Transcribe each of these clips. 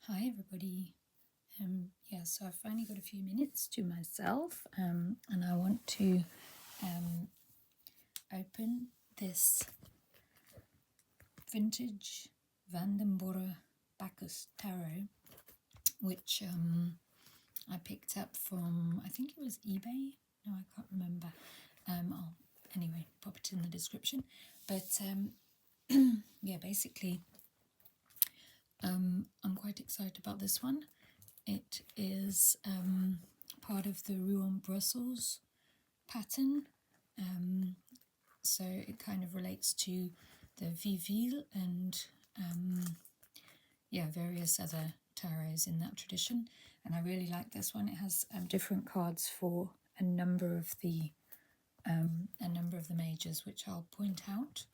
Hi everybody. So I've finally got a few minutes to myself, and I want to open this vintage Vandenborre Bacchus tarot, which I picked up from, I think it was eBay. No, I can't remember. I'll anyway pop it in the description. But yeah, basically, I'm quite excited about this one. It is part of the Rouen-Brussels pattern, so it kind of relates to the Viville and various other tarots in that tradition. And I really like this one. It has different cards for a number of the majors, which I'll point out,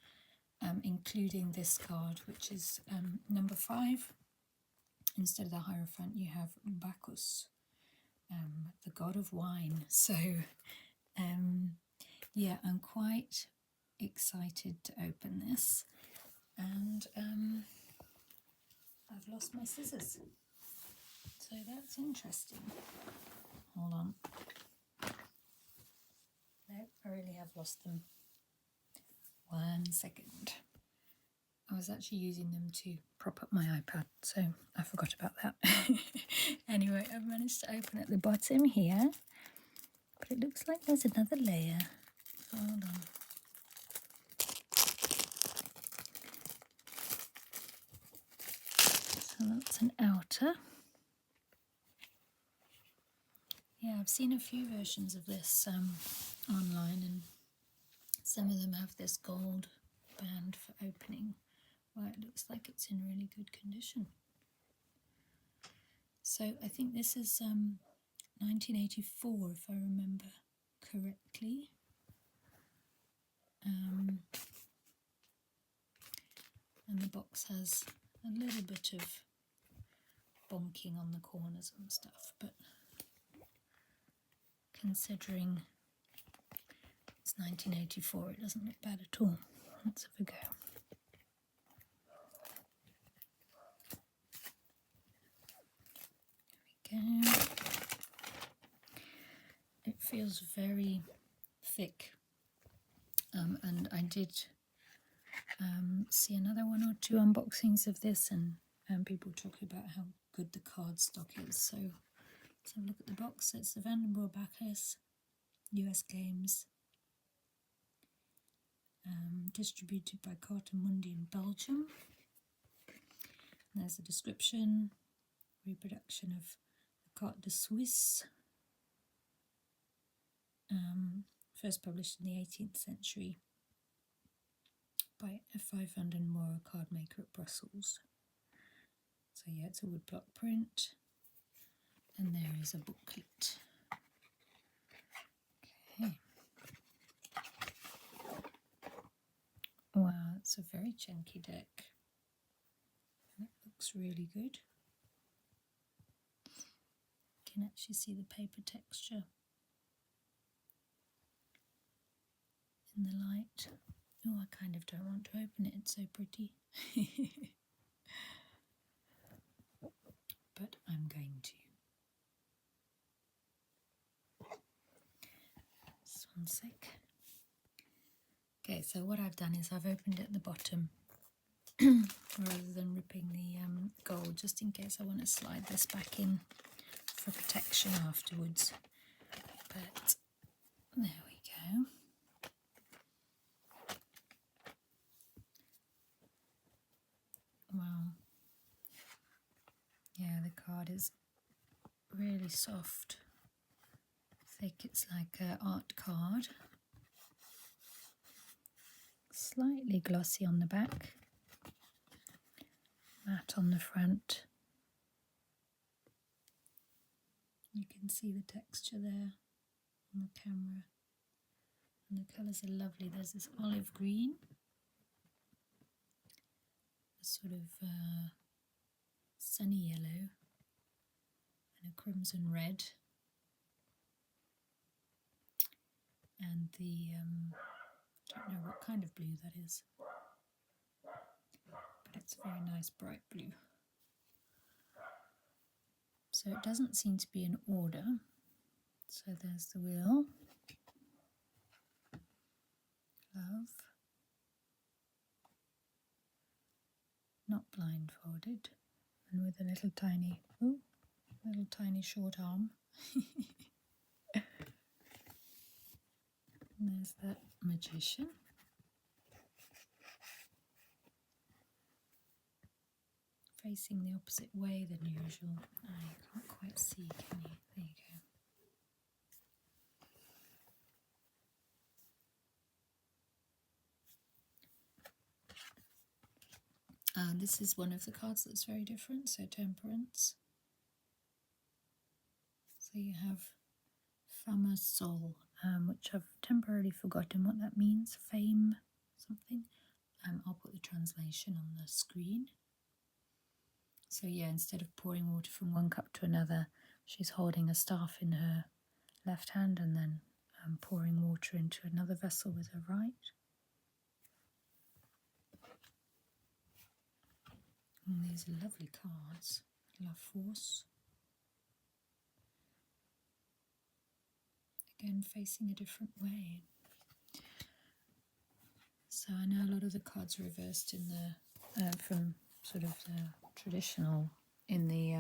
including this card, which is number 5. Instead of the Hierophant, you have Bacchus, the god of wine. So, yeah, I'm quite excited to open this. And I've lost my scissors. So that's interesting. Hold on. No, I really have lost them. 1 second. I was actually using them to prop up my iPad, so I forgot about that. Anyway, I've managed to open at the bottom here, but it looks like there's another layer. Hold on. So that's an outer. Yeah, I've seen a few versions of this online, and some of them have this gold band for opening. Well, it looks like it's in really good condition. So I think this is 1984, if I remember correctly. And the box has a little bit of bonking on the corners and stuff, but considering it's 1984, it doesn't look bad at all. Let's have a go. There we go. It feels very thick, and I did see another 1 or 2 unboxings of this, and people talking about how good the cardstock is. So let's have a look at the box. It's the Vandenborre Bacchus, US Games, distributed by Carta Mundi in Belgium. And there's a description, reproduction of the Carte de Suisse, first published in the 18th century by a Vandenborre card maker at Brussels. So yeah, it's a woodblock print, and there is a booklet. Okay. Wow, it's a very chunky deck. And it looks really good. You can actually see the paper texture in the light. Oh, I kind of don't want to open it, it's so pretty. But I'm going to. Just 1 sec. Okay, so what I've done is I've opened it at the bottom rather than ripping the gold, just in case I want to slide this back in for protection afterwards. But there we go. Wow. Yeah, the card is really soft, thick. It's like an art card. Slightly glossy on the back, matte on the front. You can see the texture there on the camera, and the colours are lovely. There's this olive green, a sort of sunny yellow, and a crimson red, and the I don't know what kind of blue that is, but it's a very nice bright blue. So it doesn't seem to be in order. So there's the wheel. Love. Not blindfolded. And with a little tiny, short arm. And there's that magician. Facing the opposite way than usual. Oh, you can't quite see, can you? There you go. This is one of the cards that's very different, so Temperance. So you have Fama Sol, which I've temporarily forgotten what that means. Fame something. I'll put the translation on the screen. So yeah, instead of pouring water from one cup to another, she's holding a staff in her left hand and then pouring water into another vessel with her right. And these are lovely cards. La Force. Again, facing a different way. So I know a lot of the cards are reversed in the from sort of the traditional in the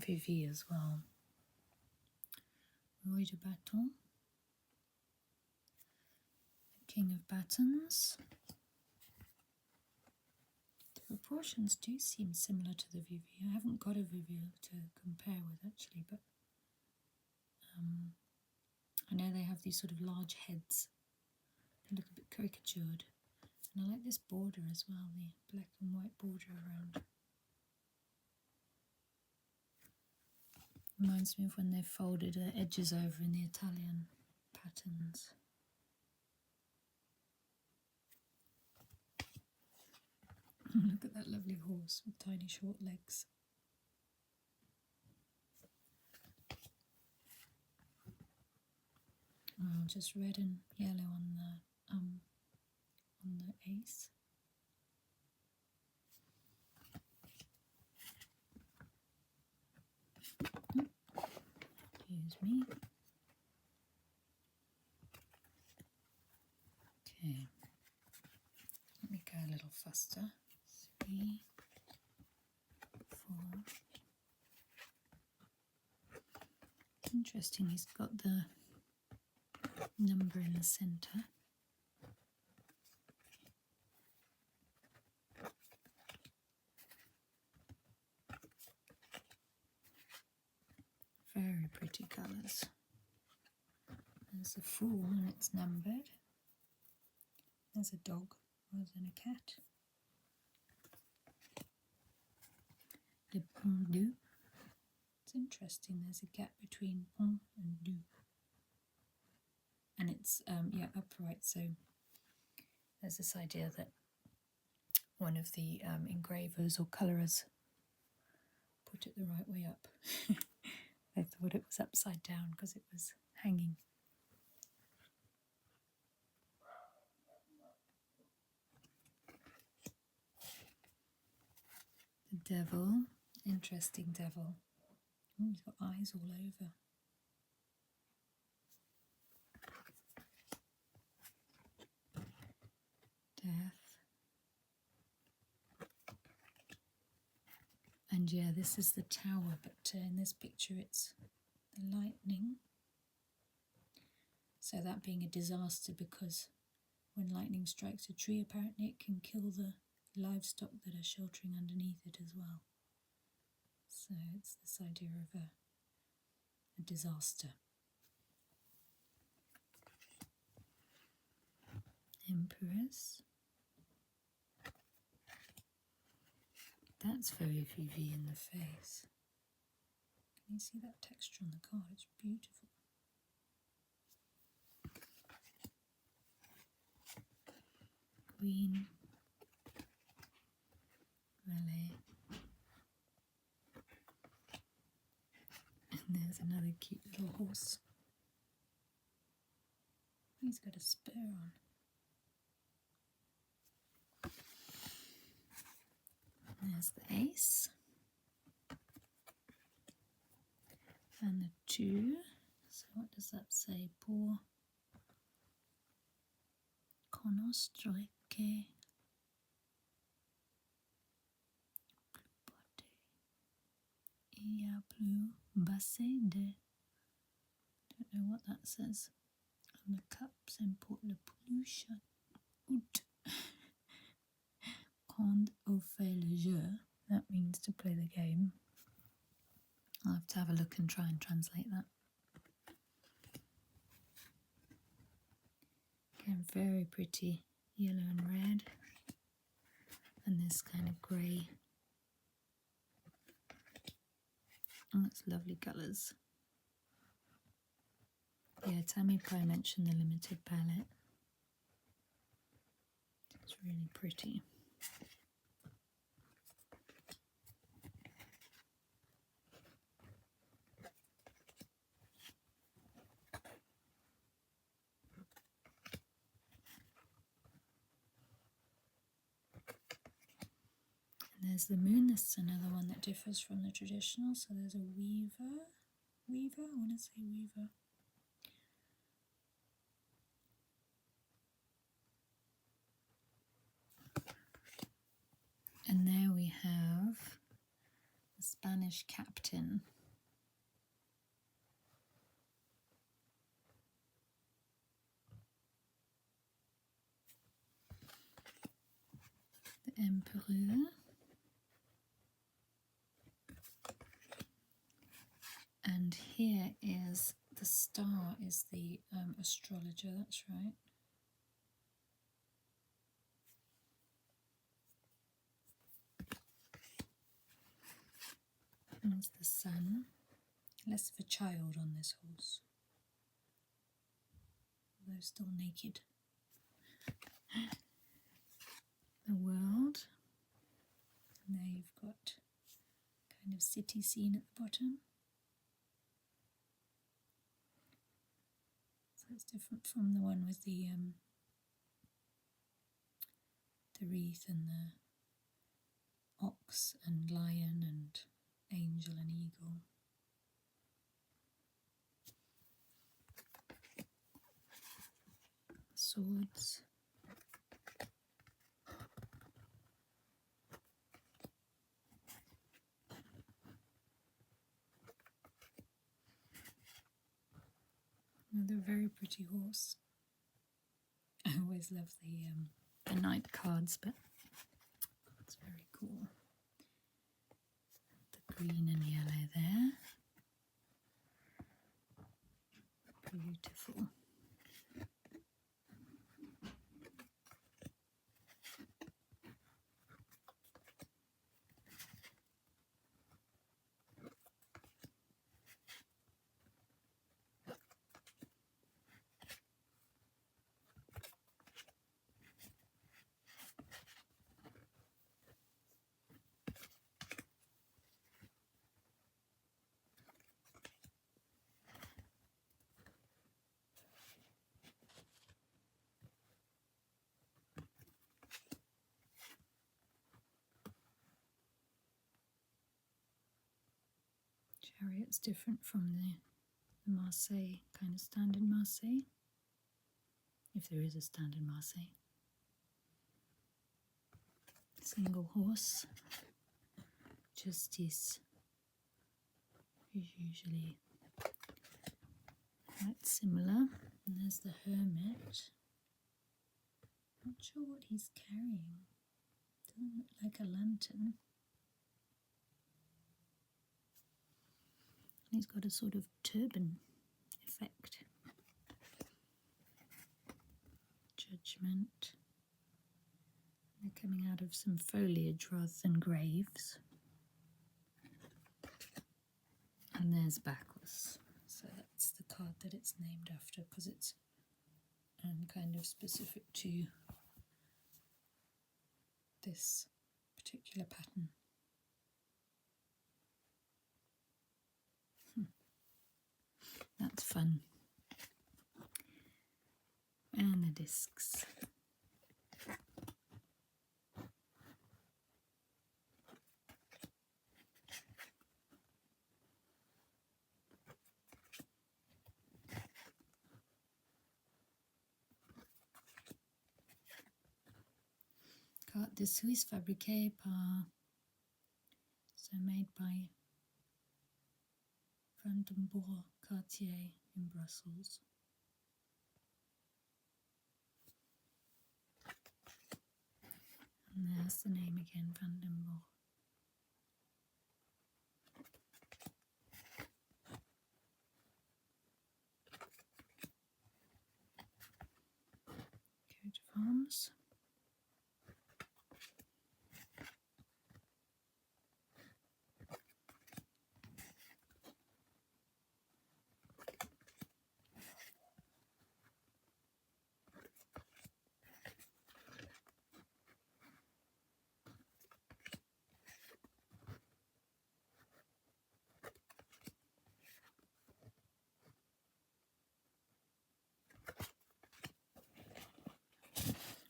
VV as well. Roi de Bâton, King of Batons. The proportions do seem similar to the VV. I haven't got a VV to compare with actually, but I know they have these sort of large heads. They look a bit caricatured. And I like this border as well, the black and white border around. Reminds me of when they folded the edges over in the Italian patterns. Look at that lovely horse with tiny short legs. Oh, just red and yellow on the ace. Excuse me. Okay, let me go a little faster. 3, 4. Interesting, he's got the number in the centre. Very pretty colours. There's a Fool and it's numbered. There's a dog rather than a cat. Le pendu. It's interesting, there's a gap between pont and du. And it's yeah, upright, so there's this idea that one of the engravers or colourers put it the right way up. They thought it was upside down because it was hanging. The Devil, interesting devil. Oh, he's got eyes all over. Death. And yeah, this is the tower, but in this picture it's the lightning. So that being a disaster because when lightning strikes a tree, apparently it can kill the livestock that are sheltering underneath it as well. So it's this idea of a disaster. Empress. That's very VV in the face. Can you see that texture on the card? It's beautiful. Queen. Valet. And there's another cute little horse. He's got a spur on. There's the ace. and the 2. So what does that say? Pour conostre che il y a plus basse de. Don't know what that says. And the cups import le plus chat out. Quand on fait le jeu. That means to play the game. I'll have to have a look and try and translate that. Again, very pretty yellow and red. And this kind of grey. Oh, it's lovely colours. Yeah, Tammy probably mentioned the limited palette. It's really pretty. And there's the moon. This is another one that differs from the traditional. So there's a weaver. I want to say weaver. And there we have the Spanish captain. The emperor. And here is the star is the astrologer, that's right. There's the sun. Less of a child on this horse. Although still naked. The world. And there you've got kind of city scene at the bottom. So it's different from the one with the wreath and the ox and lion and angel and eagle. Swords. Another very pretty horse. I always love the night cards, but it's very cool. The green and yellow there. Beautiful. Chariot's different from the Marseille, kind of standard Marseille, if there is a standard Marseille. Single horse. Justice is usually quite similar. And there's the hermit. Not sure what he's carrying. Doesn't look like a lantern. He's got a sort of turban effect. Judgment. They're coming out of some foliage rather than graves. And there's Bacchus. So that's the card that it's named after because it's kind of specific to this particular pattern. That's fun. And the discs. carte de Suisse fabriquée par, so made by Vandenborre Bacchus in Brussels. And there's the name again, Vandenborre. Coat of arms.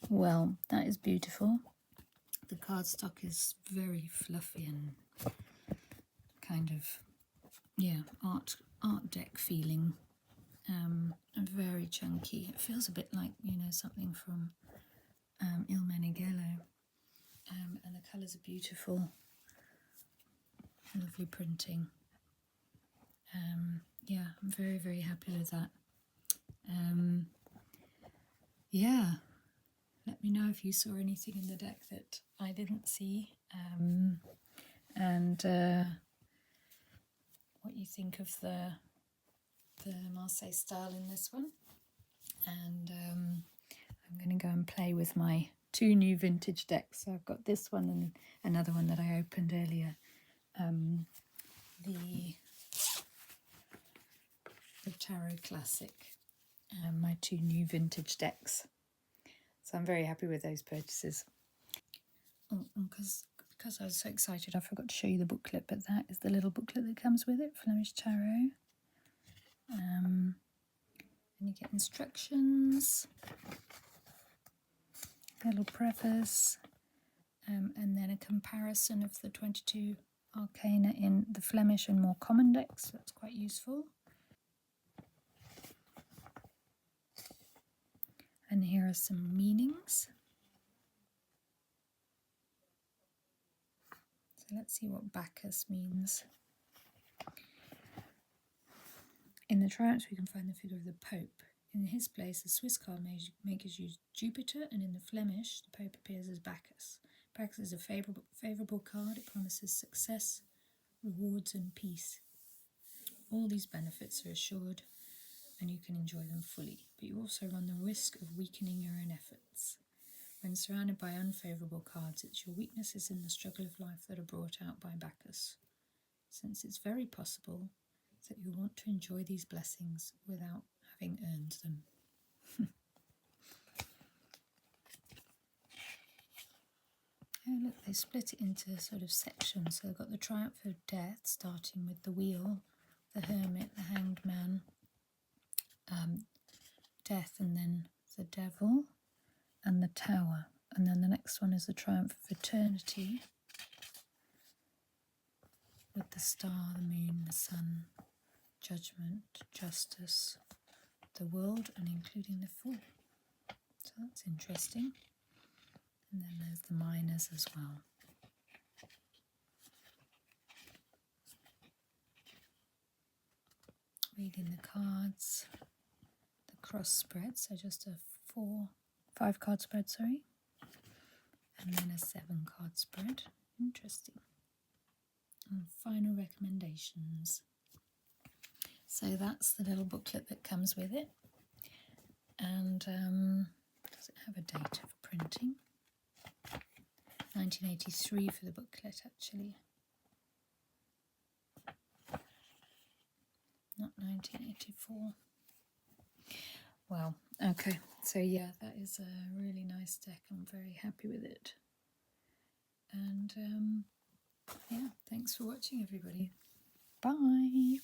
Well, that is beautiful. The cardstock is very fluffy and kind of, yeah, art deck feeling, and very chunky. It feels a bit like, you know, something from Il Meneghello, and the colours are beautiful, lovely printing. Yeah, I'm very, very happy with that. Yeah, let me know if you saw anything in the deck that I didn't see, and what you think of the Marseille style in this one. And I'm going to go and play with my 2 new vintage decks. So I've got this one and another one that I opened earlier, the Tarot Classic, my 2 new vintage decks. So I'm very happy with those purchases. Oh, because I was so excited, I forgot to show you the booklet, but that is the little booklet that comes with it, Flemish Tarot. And you get instructions, a little preface, and then a comparison of the 22 arcana in the Flemish and more common decks. That's quite useful. And here are some meanings. So let's see what Bacchus means. In the Triumphs we can find the figure of the Pope. In his place, the Swiss card makers use Jupiter, and in the Flemish, the Pope appears as Bacchus. Bacchus is a favourable card. It promises success, rewards and peace. All these benefits are assured and you can enjoy them fully, but you also run the risk of weakening your own efforts. When surrounded by unfavourable cards, it's your weaknesses in the struggle of life that are brought out by Bacchus, since it's very possible that you'll want to enjoy these blessings without having earned them. Oh look, they split it into sort of sections. So they've got the Triumph of Death, starting with the Wheel, the Hermit, the Hanged Man, Death, and then the Devil, and the Tower. And then the next one is the Triumph of Eternity, with the Star, the Moon, the Sun, Judgment, Justice, the World, and including the Fool. So that's interesting. And then there's the Minors as well. Reading the cards, the cross spread, so just a 5 card spread, sorry, and then a 7 card spread. Interesting. And final recommendations. So that's the little booklet that comes with it. And does it have a date of printing? 1983 for the booklet, actually. Not 1984. Well, okay. So yeah, that is a really nice deck. I'm very happy with it. And yeah, thanks for watching, everybody. Bye.